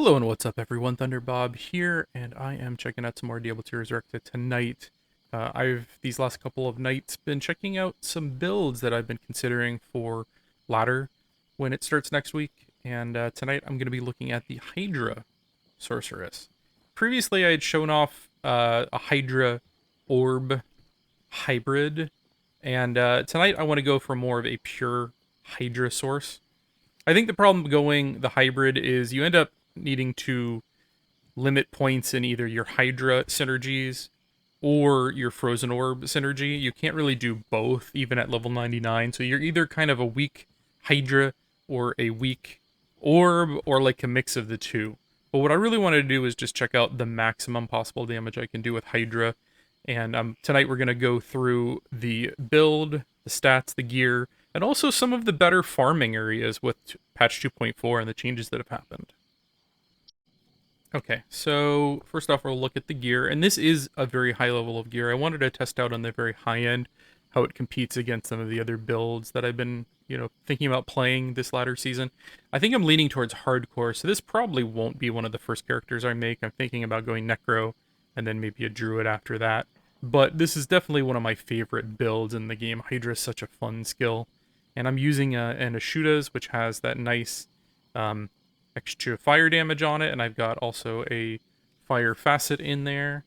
Hello and what's up everyone, Thunderbob here, and I am checking out some more Diablo 2 Resurrected tonight. I've, these last couple of nights, been checking out some builds that I've been considering for ladder when it starts next week, and tonight I'm going to be looking at the Hydra Sorceress. Previously I had shown off a Hydra Orb hybrid, and tonight I want to go for more of a pure Hydra source. I think the problem going the hybrid is you end up needing to limit points in either your Hydra synergies or your Frozen Orb synergy. You can't really do both, even at level 99. So you're either kind of a weak Hydra or a weak Orb, or like a mix of the two. But what I really wanted to do is just check out the maximum possible damage I can do with Hydra. And tonight we're going to go through the build, the stats, the gear, and also some of the better farming areas with patch 2.4 and the changes that have happened. Okay, so first off, we'll look at the gear, and this is a very high level of gear. I wanted to test out on the very high end how it competes against some of the other builds that I've been, thinking about playing this latter season. I think I'm leaning towards hardcore, so this probably won't be one of the first characters I make. I'm thinking about going Necro and then maybe a Druid after that. But this is definitely one of my favorite builds in the game. Hydra is such a fun skill. And I'm using an Ashuda's, which has that nice extra fire damage on it, and I've got also a fire facet in there.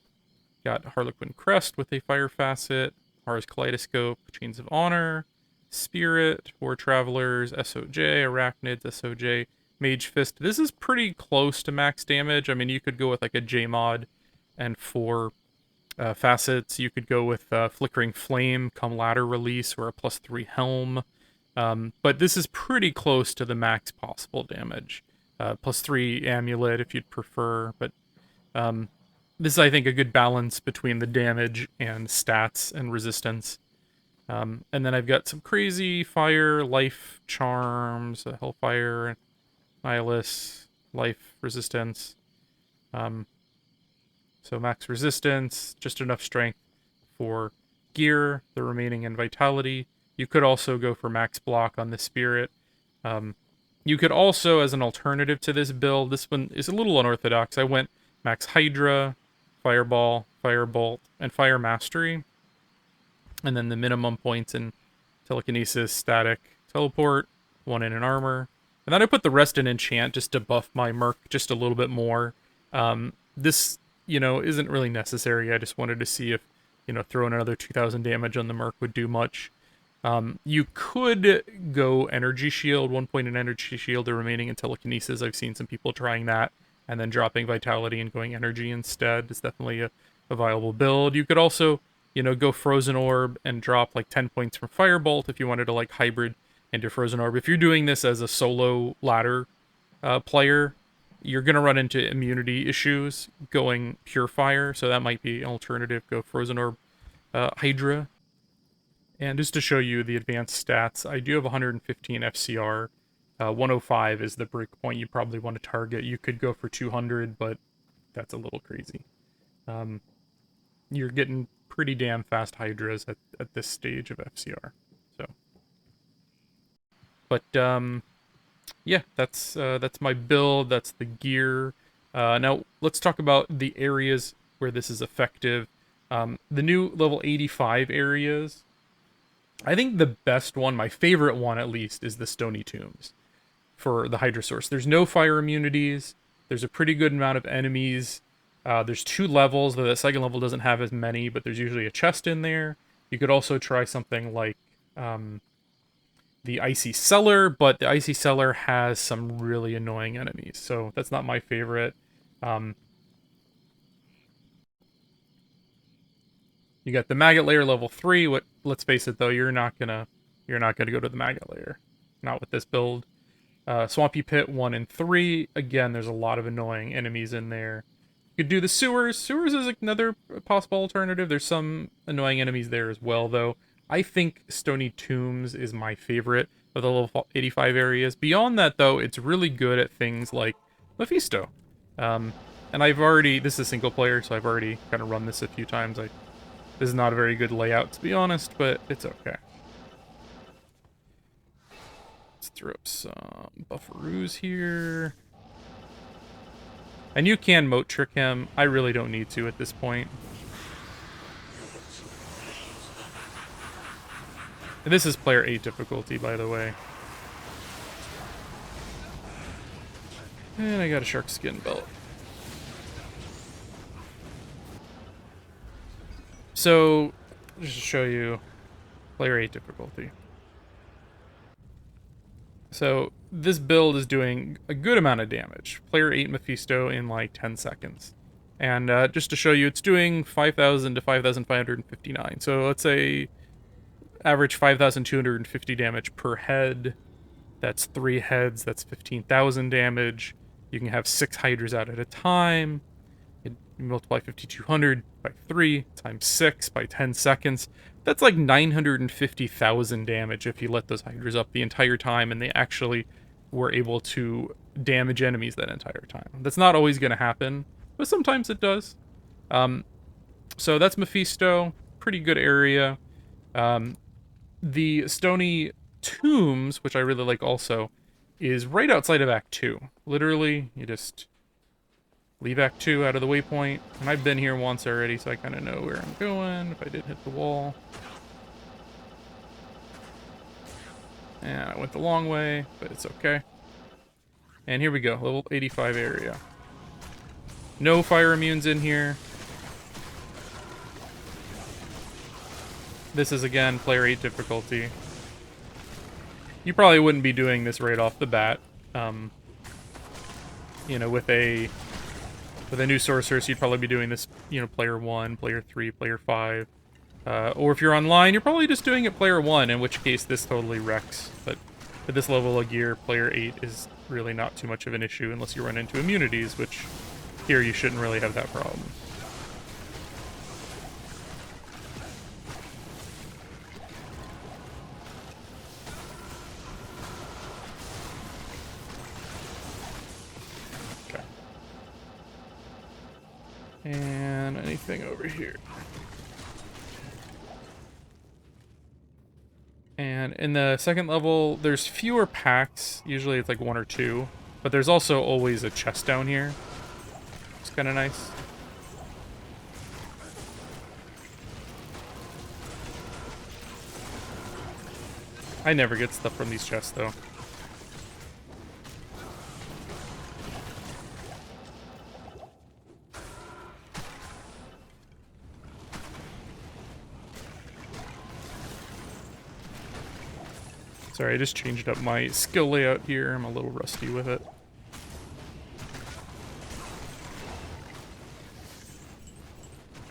Got Harlequin Crest with a fire facet, Mars Kaleidoscope, Chains of Honor, Spirit, War Travelers, SOJ, Arachnids, SOJ, Mage Fist. This is pretty close to max damage. I mean, you could go with like a J-mod and 4 facets. You could go with Flickering Flame come ladder release or a +3 helm. But this is pretty close to the max possible damage. +3 amulet if you'd prefer, but this is, I think, a good balance between the damage and stats and resistance. And then I've got some crazy fire, life charms, hellfire, nihilus, life resistance. So max resistance, just enough strength for gear, the remaining in vitality. You could also go for max block on the spirit. You could also, as an alternative to this build, this one is a little unorthodox. I went max Hydra, Fireball, Firebolt, and Fire Mastery. And then the minimum points in Telekinesis, Static, Teleport, 1 in armor. And then I put the rest in Enchant just to buff my Merc just a little bit more. This, isn't really necessary. I just wanted to see if, throwing another 2,000 damage on the Merc would do much. You could go Energy Shield, 1 point in Energy Shield, the remaining in Telekinesis. I've seen some people trying that, and then dropping Vitality and going Energy instead. It's definitely a viable build. You could also, go Frozen Orb and drop like 10 points from Firebolt if you wanted to like hybrid into Frozen Orb. If you're doing this as a solo ladder player, you're going to run into immunity issues going Pure Fire, so that might be an alternative. Go Frozen Orb Hydra. And just to show you the advanced stats, I do have 115 FCR. 105 is the break point you probably want to target. You could go for 200, but that's a little crazy. You're getting pretty damn fast Hydras at this stage of FCR. So, but yeah, that's my build. That's the gear. Now let's talk about the areas where this is effective. The new level 85 areas. I think the best one, my favorite one at least, is the Stony Tombs for the Hydra Sorc. There's no fire immunities. There's a pretty good amount of enemies. There's 2 levels, though the second level doesn't have as many, but there's usually a chest in there. You could also try something like the Icy Cellar, but the Icy Cellar has some really annoying enemies, so that's not my favorite. You got the Maggot Layer level 3. Let's face it though, you're not gonna go to the Maggot Layer. Not with this build. Swampy Pit 1 and 3. Again, there's a lot of annoying enemies in there. You could do the sewers. Sewers is another possible alternative. There's some annoying enemies there as well, though. I think Stony Tombs is my favorite of the level 85 areas. Beyond that, though, it's really good at things like Mephisto. And this is single player, so I've already kind of run this a few times. This is not a very good layout, to be honest, but it's okay. Let's throw up some bufferoos here. And you can moat trick him. I really don't need to at this point. And this is player 8 difficulty, by the way. And I got a shark skin belt. So, just to show you player 8 difficulty. So, this build is doing a good amount of damage. Player 8 Mephisto in like 10 seconds. And just to show you, it's doing 5,000 to 5,559. So, let's say average 5,250 damage per head. That's 3 heads, that's 15,000 damage. You can have 6 Hydras out at a time. You multiply 5,200 by 3 times 6 by 10 seconds. That's like 950,000 damage if you let those Hydras up the entire time and they actually were able to damage enemies that entire time. That's not always going to happen, but sometimes it does. So that's Mephisto. Pretty good area. The Stony Tombs, which I really like also, is right outside of Act 2. Literally, you just leave Act 2 out of the waypoint. And I've been here once already, so I kind of know where I'm going if I did hit the wall. And I went the long way, but it's okay. And here we go, level 85 area. No fire immunes in here. This is, again, player 8 difficulty. You probably wouldn't be doing this right off the bat. You know, with a new Sorceress, you'd probably be doing this, you know, player 1, player 3, player 5. Or if you're online, you're probably just doing it player 1, in which case this totally wrecks. But at this level of gear, player 8 is really not too much of an issue unless you run into immunities, which here you shouldn't really have that problem. Okay. And anything over here. And in the second level, there's fewer packs. Usually it's like 1 or 2. But there's also always a chest down here. It's kind of nice. I never get stuff from these chests, though. Sorry, I just changed up my skill layout here. I'm a little rusty with it.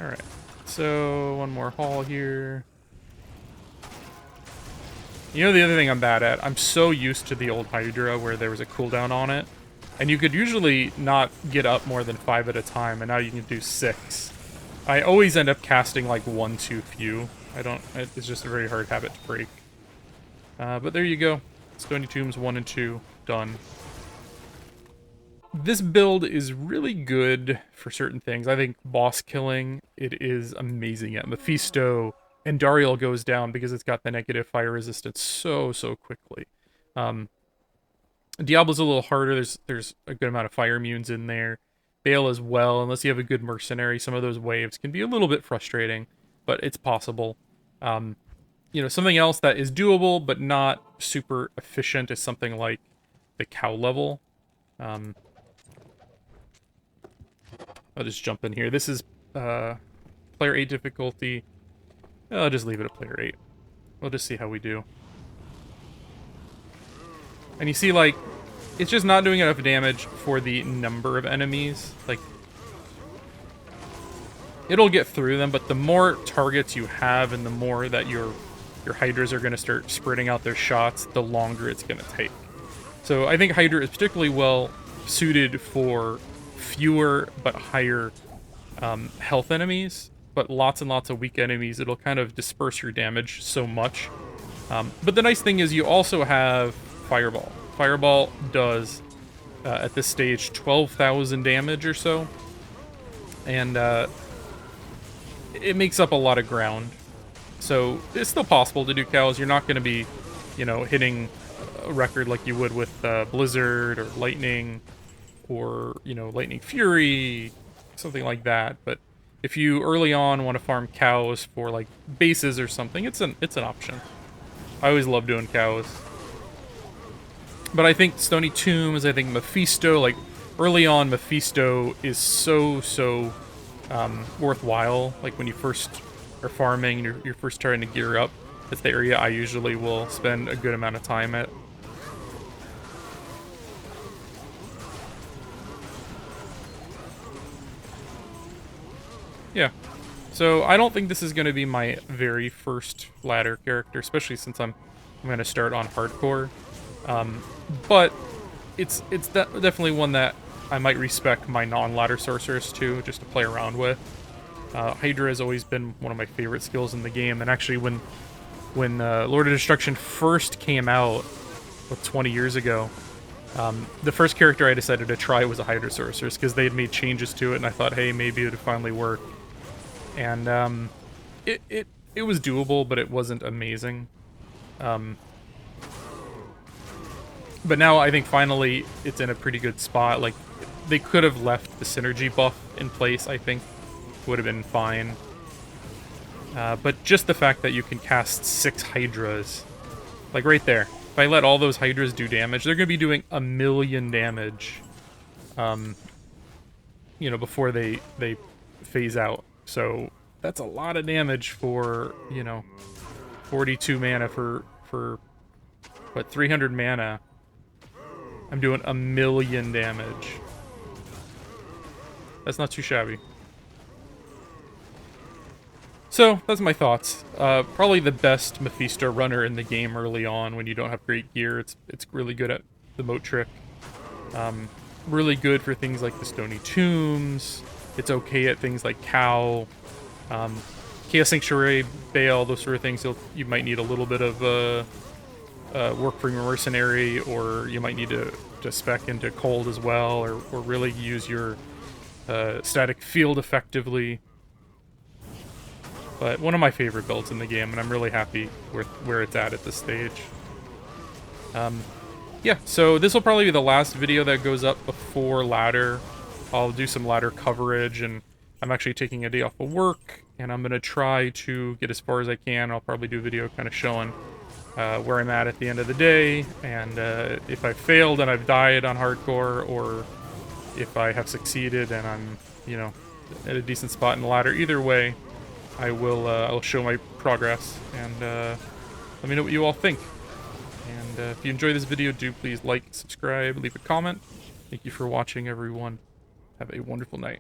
Alright, so one more hall here. You know the other thing I'm bad at? I'm so used to the old Hydra where there was a cooldown on it. And you could usually not get up more than 5 at a time, and now you can do 6. I always end up casting like 1 too few. It's just a very hard habit to break. But there you go. Stony Tombs 1 and 2, done. This build is really good for certain things. I think boss killing, it is amazing at. Mephisto and Dariel goes down because it's got the negative fire resistance so quickly. Diablo's a little harder. There's a good amount of fire immunes in there. Bale as well, unless you have a good mercenary. Some of those waves can be a little bit frustrating, but it's possible. You know, something else that is doable but not super efficient is something like the cow level. I'll just jump in here. This is player 8 difficulty. I'll just leave it at player 8. We'll just see how we do. And you see, like, it's just not doing enough damage for the number of enemies. Like, it'll get through them, but the more targets you have and the more that your Hydras are going to start spreading out their shots, the longer it's going to take. So I think Hydra is particularly well suited for fewer but higher health enemies, but lots and lots of weak enemies. It'll kind of disperse your damage so much. But the nice thing is you also have Fireball. Fireball does, at this stage, 12,000 damage or so. And it makes up a lot of ground. So it's still possible to do cows. You're not going to be, you know, hitting a record like you would with Blizzard or Lightning or, you know, Lightning Fury, something like that. But if you early on want to farm cows for like bases or something, it's an option. I always love doing cows. But I think Stony Tombs, I think Mephisto, like early on Mephisto is so worthwhile. Like when you first are farming and you're first starting to gear up, that's the area I usually will spend a good amount of time at. Yeah. So I don't think this is going to be my very first ladder character, especially since I'm going to start on hardcore. But it's definitely one that I might respect my non-ladder sorceress to, just to play around with. Hydra has always been one of my favorite skills in the game, and actually when Lord of Destruction first came out, 20 years ago, the first character I decided to try was a Hydra Sorceress, because they had made changes to it, and I thought, hey, maybe it would finally work. And it was doable, but it wasn't amazing. But now I think finally it's in a pretty good spot. Like, they could have left the synergy buff in place, I think. Would have been fine. But just the fact that you can cast 6 Hydras, like right there. If I let all those Hydras do damage, they're going to be doing 1,000,000 damage, you know, before they phase out. So that's a lot of damage for, you know, 42 mana for what, 300 mana. I'm doing 1,000,000 damage. That's not too shabby. So, that's my thoughts. Probably the best Mephisto runner in the game early on when you don't have great gear. It's really good at the moat trick. Really good for things like the Stony Tombs. It's okay at things like Cow. Chaos Sanctuary, Bale, those sort of things. You might need a little bit of work from your Mercenary, or you might need to spec into Cold as well, or really use your static field effectively. But one of my favorite builds in the game, and I'm really happy with where it's at this stage. Yeah, so this will probably be the last video that goes up before ladder. I'll do some ladder coverage, and I'm actually taking a day off of work, and I'm going to try to get as far as I can. I'll probably do a video kind of showing where I'm at the end of the day, and if I failed and I've died on hardcore, or if I have succeeded and I'm, you know, at a decent spot in the ladder. Either way, I'll show my progress, and let me know what you all think. And if you enjoy this video, do please like, subscribe, leave a comment. Thank you for watching, everyone. Have a wonderful night.